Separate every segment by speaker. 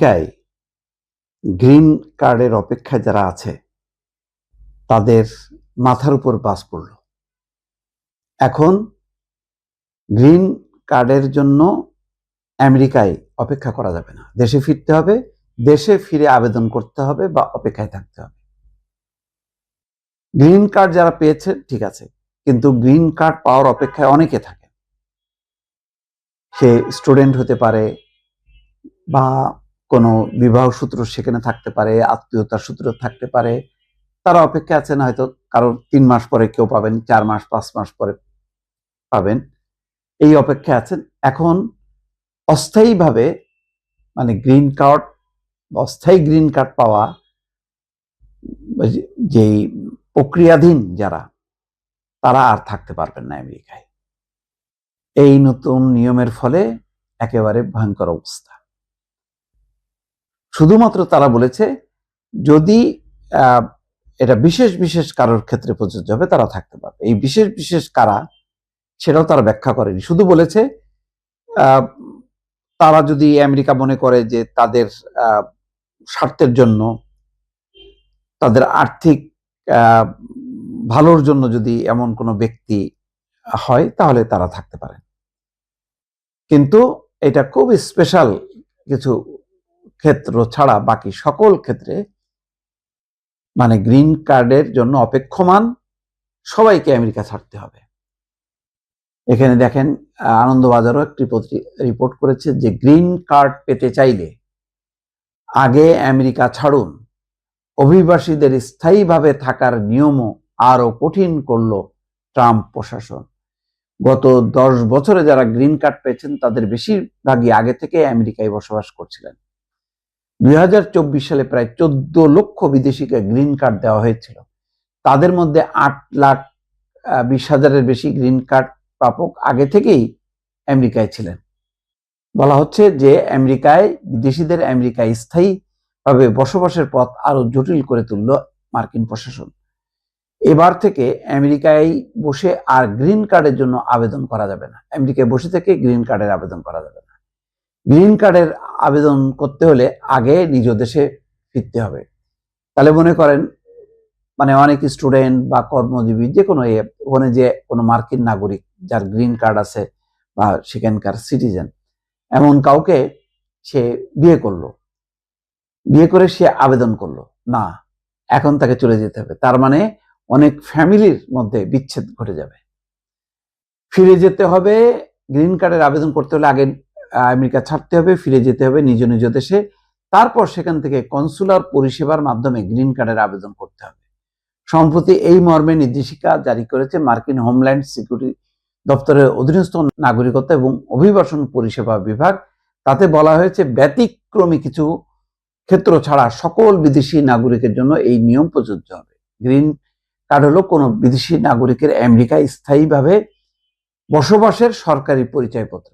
Speaker 1: আমেরিকায় গ্রিন কার্ডের অপেক্ষায় যারা আছে তাদের মাথার উপর বাজ পড়ল। এখন গ্রিন কার্ডের জন্য আমেরিকায় অপেক্ষা করা যাবে না, দেশে ফিরতে হবে, দেশে ফিরে আবেদন করতে হবে বা অপেক্ষায় থাকতে হবে। গ্রিন কার্ড যারা পেয়েছে ঠিক আছে, কিন্তু গ্রিন কার্ড পাওয়ার অপেক্ষায় অনেকে থাকে। সে স্টুডেন্ট হতে পারে বা কোনো বিবাহ সূত্র সেখানে থাকতে পারে, আত্মীয়তার সূত্র থাকতে পারে। তারা অপেক্ষা আছেন, হয়তো কারোর 3 মাস পরে কেউ পাবেন, 4 মাস 5 মাস পরে পাবেন, এই অপেক্ষা আছেন। এখন অস্থায়ীভাবে মানে গ্রিন কার্ড, অস্থায়ী গ্রিন কার্ড পাওয়া যেই প্রক্রিয়াধীন যারা, তারা আর থাকতে পারবেন না আমেরিকায়। এই নতুন নিয়মের ফলে একেবারে ভয়ঙ্কর অবস্থা। শুধুমাত্র তারা বলেছে যদি এটা বিশেষ বিশেষ কারোর ক্ষেত্রে প্রযোজ্য হবে, তারা থাকতে পারবে। এই বিশেষ বিশেষ কারা সেটাও তারা ব্যাখ্যা করেনি, শুধু বলেছে তারা যদি আমেরিকা মনে করে যে তাদের স্বার্থের জন্য, তাদের আর্থিক ভালোর জন্য যদি এমন কোনো ব্যক্তি হয় তাহলে তারা থাকতে পারে। কিন্তু এটা খুব স্পেশাল কিছু ক্ষেত্র ছাড়া বাকি সকল ক্ষেত্রে মানে গ্রিন কার্ডের জন্য অপেক্ষমান সবাইকে আমেরিকা ছাড়তে হবে। এখানে দেখেন আনন্দবাজারও একটি রিপোর্ট করেছে যে গ্রিন কার্ড পেতে চাইলে আগে আমেরিকা ছাড়ুন, অভিবাসীদের স্থায়ীভাবে থাকার নিয়মও আরো কঠিন করল ট্রাম্প প্রশাসন। গত 10 বছরে যারা গ্রিন কার্ড পেয়েছেন তাদের বেশিরভাগই আগে থেকে আমেরিকায় বসবাস করছিলেন। 2024 সালে প্রায় 14 লক্ষ বিদেশিকে গ্রিন কার্ড দেওয়া হয়েছিল। তাদের মধ্যে 8,20,000-এর বেশি গ্রিন কার্ড প্রাপক আগে থেকেই আমেরিকায় ছিলেন। বলা হচ্ছে যে আমেরিকায় বিদেশিদের আমেরিকায় স্থায়ীভাবে বসবাসের পথ আরো জটিল করে তুলল মার্কিন প্রশাসন। এবার থেকে আমেরিকায় বসে আর গ্রিন কার্ডের জন্য আবেদন করা যাবে না। আমেরিকায় বসে থেকে গ্রিন কার্ডের আবেদন করা যাবে না। গ্রিন কার্ডের আবেদন করতে হলে আগে নিজ দেশে ফিরতে হবে। তাহলে মনে করেন মানে অনেক স্টুডেন্ট বা কর্মজীবী যে কোনো ওখানে যে কোনো মার্কিন নাগরিক যার গ্রিন কার্ড আছে বা সেখানকার সিটিজেন, এমন কাউকে সে বিয়ে করলো, বিয়ে করে সে আবেদন করলো না, এখন তাকে চলে যেতে হবে। তার মানে অনেক ফ্যামিলির মধ্যে বিচ্ছেদ ঘটে যাবে। ফিরে যেতে হবে, গ্রিন কার্ডের আবেদন করতে হলে আগে আমেরিকা ছাড়তে হবে, ফিরে যেতে হবে নিজ নিজ দেশে, তারপর সেখান থেকে কনসুলার পরিষেবার মাধ্যমে গ্রিন কার্ডের আবেদন করতে হবে। সম্প্রতি এই মর্মে নির্দেশিকা জারি করেছে মার্কিন হোমল্যান্ড সিকিউরিটি দপ্তরের অধীনস্থ নাগরিকত্ব এবং অভিবাসন পরিষেবা বিভাগ। তাতে বলা হয়েছে ব্যতিক্রমী কিছু ক্ষেত্র ছাড়া সকল বিদেশি নাগরিকের জন্য এই নিয়ম প্রযোজ্য হবে। গ্রিন কার্ড হলো কোনো বিদেশি নাগরিকের আমেরিকায় স্থায়ীভাবে বসবাসের সরকারি পরিচয়পত্র।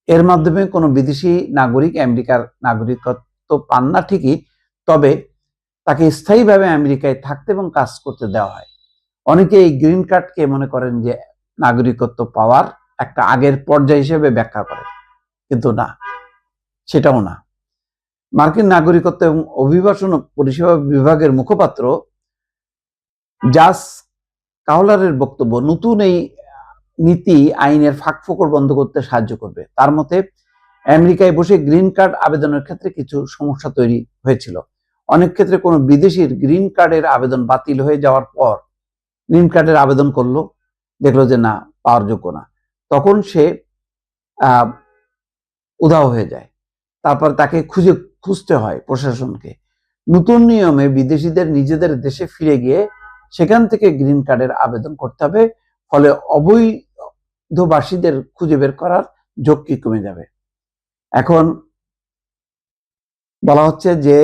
Speaker 1: এর মাধ্যমে কোনো বিদেশি নাগরিক আমেরিকার নাগরিকত্ব পান না ঠিকই, তবে তাকে স্থায়ীভাবে আমেরিকায় থাকতে এবং কাজ করতে দেওয়া হয়। অনেকে এই গ্রিন কার্ডকে মনে করেন যে নাগরিকত্ব পাওয়ার একটা আগের পর্যায় হিসেবে ব্যাখ্যা করে, কিন্তু না, সেটাও না। মার্কিন নাগরিকত্ব এবং অভিবাসন পরিষেবা বিভাগের মুখপাত্র জাস কাহলারের বক্তব্য, নতুন এই নীতি আইনের ফাঁকফোকর বন্ধ করতে সাহায্য করবে। তার মতে আমেরিকায় বসে গ্রিন কার্ড আবেদনের ক্ষেত্রে কিছু সমস্যা তৈরি হয়েছিল। অনেক ক্ষেত্রে কোনো বিদেশির গ্রিন কার্ডের আবেদন বাতিল হয়ে যাওয়ার পর গ্রিন কার্ডের আবেদন করলো, দেখলো যে না, পাওয়ার যোগ্য না, তখন সে উধাও হয়ে যায়। তারপর তাকে খুঁজতে হয় প্রশাসনকে। নতুন নিয়মে বিদেশিদের নিজেদের দেশে ফিরে গিয়ে সেখান থেকে গ্রিন কার্ডের আবেদন করতে হবে। ফলে অবৈধবাসীদের খুঁজে বের করার ঝক্কি কমে যাবে। এখন বলা হচ্ছে যে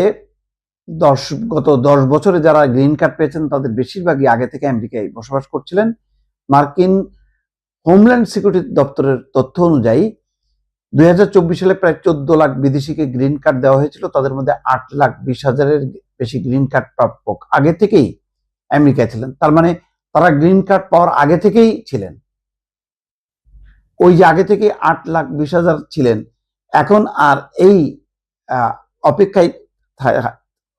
Speaker 1: গত 10 বছরে যারা গ্রিন কার্ড পেয়েছেন তাদের বেশিরভাগই আগে থেকে আমেরিকায় বসবাস করছিলেন। মার্কিন হোমল্যান্ড সিকিউরিটি দপ্তরের তথ্য অনুযায়ী 2024 সালে প্রায় 14 লাখ বিদেশিকে গ্রিন কার্ড দেওয়া হয়েছিল। তাদের মধ্যে 8,20,000-এর বেশি গ্রিন কার্ড প্রাপক আগে থেকেই আমেরিকায় ছিলেন। তার মানে তারা গ্রিন কার্ড পাওয়ার আগে থেকেই ছিলেন। ওই যে আগে থেকে 8,20,000 ছিলেন, এখন আর এই অপেক্ষায়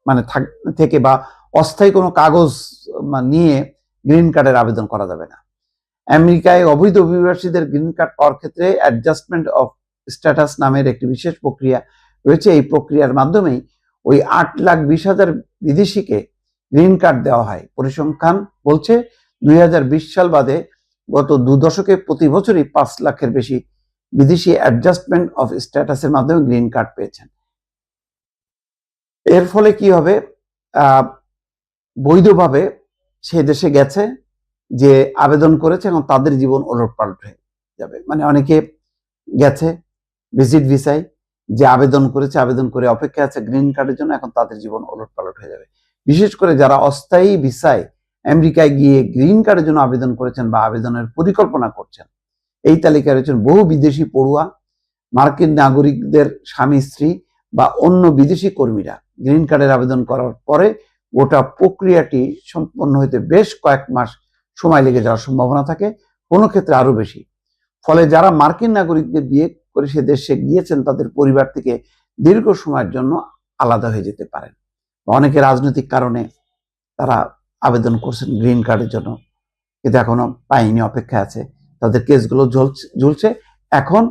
Speaker 1: মানে থেকে বা অস্থায়ী কোনো কাগজ নিয়ে গ্রিন কার্ডের আবেদন করা যাবে না। আমেরিকায় অবৈধ অভিবাসীদের গ্রিন কার্ড পাওয়ার ক্ষেত্রে অ্যাডজাস্টমেন্ট অফ স্ট্যাটাস নামের একটি বিশেষ প্রক্রিয়া রয়েছে। এই প্রক্রিয়ার মাধ্যমেই ওই 8,20,000 বিদেশিকে গ্রিন কার্ড দেওয়া হয়। পরিসংখ্যান বলছে 2020 সাল বাদে গত 2 দশকে প্রতি বছরই 5 লাখের বেশি বিদেশি অ্যাডজাস্টমেন্ট অফ স্ট্যাটাসের মাধ্যমে গ্রিন কার্ড পেয়েছেন। এর ফলে কি হবে, বৈধভাবে সে দেশে গেছে, যে আবেদন করেছে এবং তাদের জীবন ওলটপালট হয়ে যাবে। মানে অনেকে গেছে ভিজিট ভিসায়, যে আবেদন করেছে, আবেদন করে অপেক্ষা আছে গ্রিন কার্ডের জন্য, এখন তাদের জীবন ওলটপালট হয়ে যাবে। বিশেষ করে যারা অস্থায়ী ভিসায় আমেরিকায় গিয়ে গ্রিন কার্ডের জন্য আবেদন করেছেন বা আবেদনের পরিকল্পনা করছেন, এই তালিকায় রয়েছেন বহু বিদেশি পড়ুয়া, মার্কিন নাগরিকদের স্বামী স্ত্রী বা অন্য বিদেশি কর্মীরা। গ্রিন কার্ডের আবেদন করার পরে গোটা প্রক্রিয়াটি সম্পন্ন হতে বেশ কয়েক মাস সময় লেগে যাওয়ার সম্ভাবনা থাকে, কোনো ক্ষেত্রে আরো বেশি। ফলে যারা মার্কিন নাগরিকদের বিয়ে করে সে দেশে গিয়েছেন, তাদের পরিবার থেকে দীর্ঘ সময়ের জন্য আলাদা হয়ে যেতে পারেন। অনেকে রাজনৈতিক কারণে তারা আবেদন করছেন গ্রিন কার্ডের জন্য, কিন্তু এখনো পায়নি, অপেক্ষা আছে, তাদের কেসগুলো ঝুলছে। এখন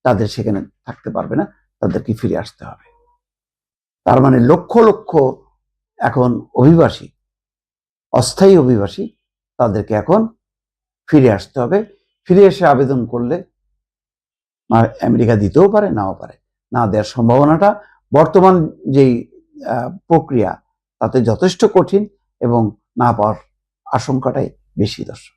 Speaker 1: তাদের সেখানে থাকতে পারবে না, তাদেরকে ফিরে আসতে হবে। তার মানে লক্ষ লক্ষ এখন অভিবাসী, অস্থায়ী অভিবাসী, তাদেরকে এখন ফিরে আসতে হবে। ফিরে এসে আবেদন করলে আমেরিকা দিতেও পারে, নাও পারে। না দেওয়ার সম্ভাবনাটা বর্তমান যেই প্রক্রিয়া তাতে যথেষ্ট কঠিন এবং না পাওয়ার আশঙ্কাটাই বেশি। দর্শক।